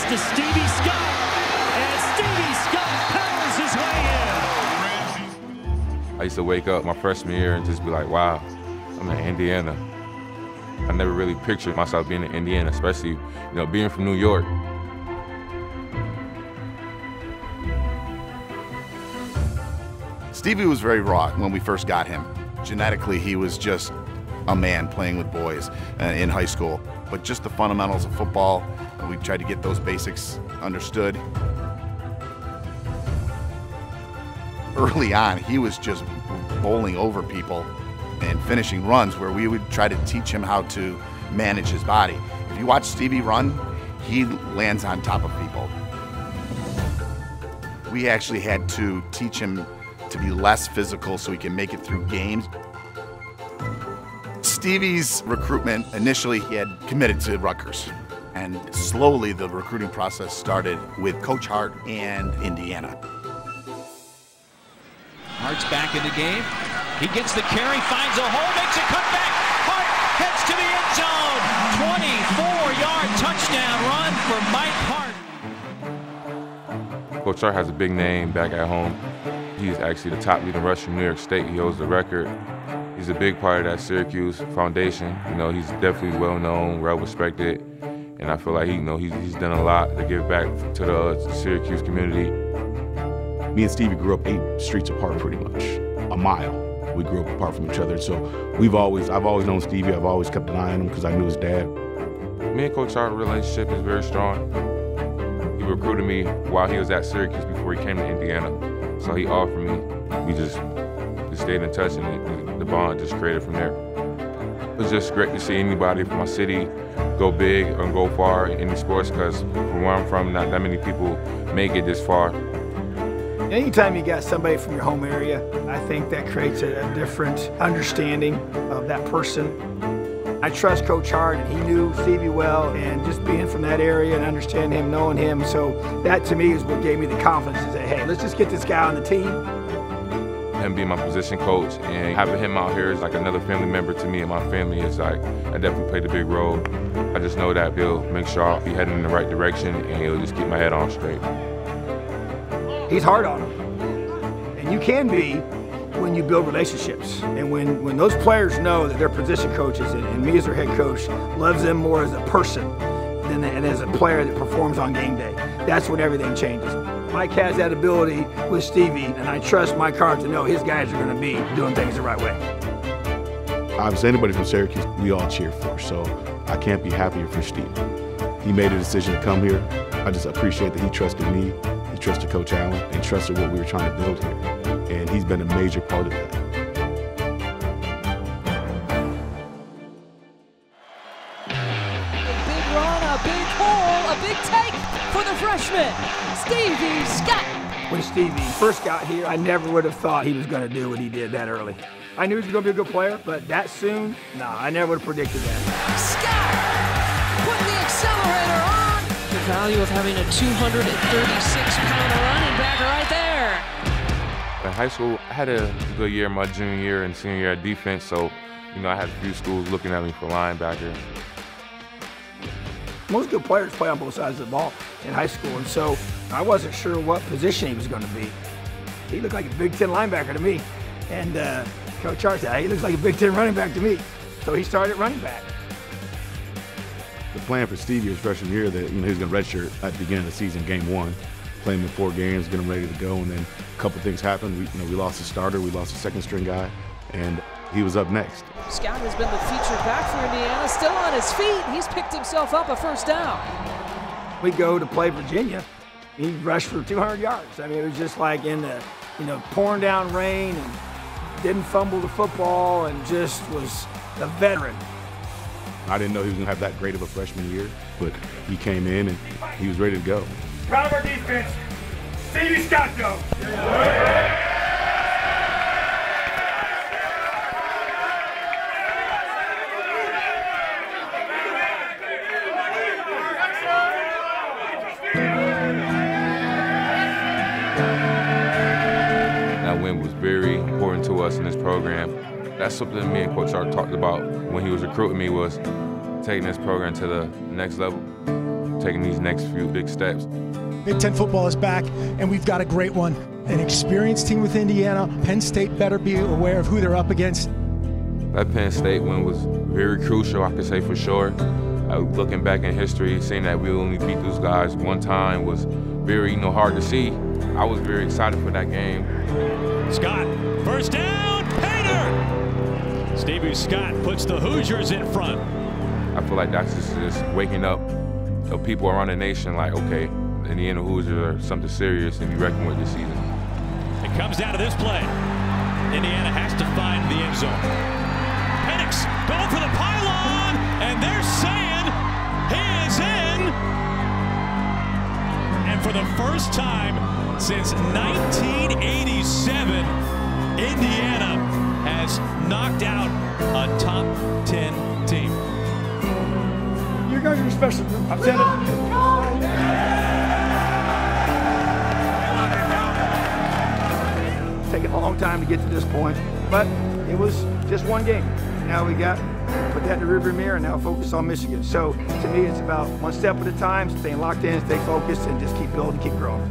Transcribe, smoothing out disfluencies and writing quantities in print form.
pass to Stevie Scott, and Stevie Scott powers his way in. I used to wake up my freshman year and just be like, wow, I'm in Indiana. I never really pictured myself being in Indiana, especially, being from New York. Stevie was very raw when we first got him. Genetically, he was just a man playing with boys in high school. But just the fundamentals of football, we tried to get those basics understood. Early on, he was just bowling over people and finishing runs where we would try to teach him how to manage his body. If you watch Stevie run, he lands on top of people. We actually had to teach him to be less physical so he can make it through games. Stevie's recruitment, initially he had committed to Rutgers, and slowly the recruiting process started with Coach Hart and Indiana. Hart's back in the game. He gets the carry, finds a hole, makes a cutback. Hart heads to the end zone. 24-yard touchdown run for Mike Hart. Coach Hart has a big name back at home. He's actually the top leading rusher in New York State. He holds the record. He's a big part of that Syracuse foundation. He's definitely well known, well respected, and I feel like he's done a lot to give back to the Syracuse community. Me and Stevie grew up 8 streets apart, pretty much, a mile. We grew up apart from each other, so I've always known Stevie. I've always kept an eye on him because I knew his dad. Me and Coach Hart's relationship is very strong. He recruited me while he was at Syracuse before he came to Indiana, so he offered me. We just stayed in touch, and the bond just created from there. It was just great to see anybody from my city go big or go far in any sports, because from where I'm from, not that many people make it this far. Anytime you got somebody from your home area, I think that creates a different understanding of that person. I trust Coach Hart, and he knew Stevie well, and just being from that area and understanding him, knowing him, so that to me is what gave me the confidence to say, hey, let's just get this guy on the team. Him being my position coach and having him out here is like another family member to me, and my family is like, I definitely played a big role. I just know that he'll make sure I'll be heading in the right direction, and he'll just keep my head on straight. He's hard on them. And you can be when you build relationships. And when those players know that their position coaches and me as their head coach loves them more as a person than as a player that performs on game day, that's when everything changes. Mike has that ability with Stevie, and I trust Mike Hart to know his guys are going to be doing things the right way. Obviously, anybody from Syracuse, we all cheer for, so I can't be happier for Steve. He made a decision to come here. I just appreciate that he trusted me, he trusted Coach Allen, and trusted what we were trying to build here. And he's been a major part of that. A big run, a big hole, a big take for the freshman, Stevie Scott. When Stevie first got here, I never would have thought he was going to do what he did that early. I knew he was going to be a good player, but that soon, no, I never would have predicted that. Scott putting the accelerator on. The value of having a 236-pounder running back right there. In high school, I had a good year my junior year and senior year at defense, so I had a few schools looking at me for linebacker. Most good players play on both sides of the ball in high school, and so I wasn't sure what position he was going to be. He looked like a Big Ten linebacker to me, and Coach Hart said, he looks like a Big Ten running back to me. So he started running back. The plan for Stevie his freshman year that he was going to redshirt at the beginning of the season, game 1, play him in 4 games, get him ready to go, and then a couple things happened. We lost the starter, we lost the second-string guy, and he was up next. Scott has been the featured back for Indiana, still on his feet. He's picked himself up a first down. We go to play Virginia. He rushed for 200 yards. I mean, it was just like in the, pouring down rain, and didn't fumble the football, and just was a veteran. I didn't know he was going to have that great of a freshman year, but he came in and he was ready to go. Proud of our defense. Stevie Scott, go. That win was very important to us in this program. That's something me and Coach Hart talked about when he was recruiting me, was taking this program to the next level. taking these next few big steps. Big Ten football is back, and we've got a great one. An experienced team with Indiana. Penn State better be aware of who they're up against. That Penn State win was very crucial, I could say for sure. Looking back in history, seeing that we only beat those guys one time was very, hard to see. I was very excited for that game. Scott, first down, Painter! Stevie Scott puts the Hoosiers in front. I feel like that's just waking up the people around the nation like, okay, Indiana Hoosiers are something serious and be reckoned with this season. It comes down to this play. Indiana has to find the end zone. Penix going for the pylon, and they're saying he is in. And for the first time since 1987, Indiana has knocked out a top 10 team. You guys are special. I'm saying it. It's taken a long time to get to this point, but it was just one game. Now we got put that in the rearview mirror and now focus on Michigan. So to me, it's about one step at a time, staying locked in, stay focused, and just keep building, keep growing.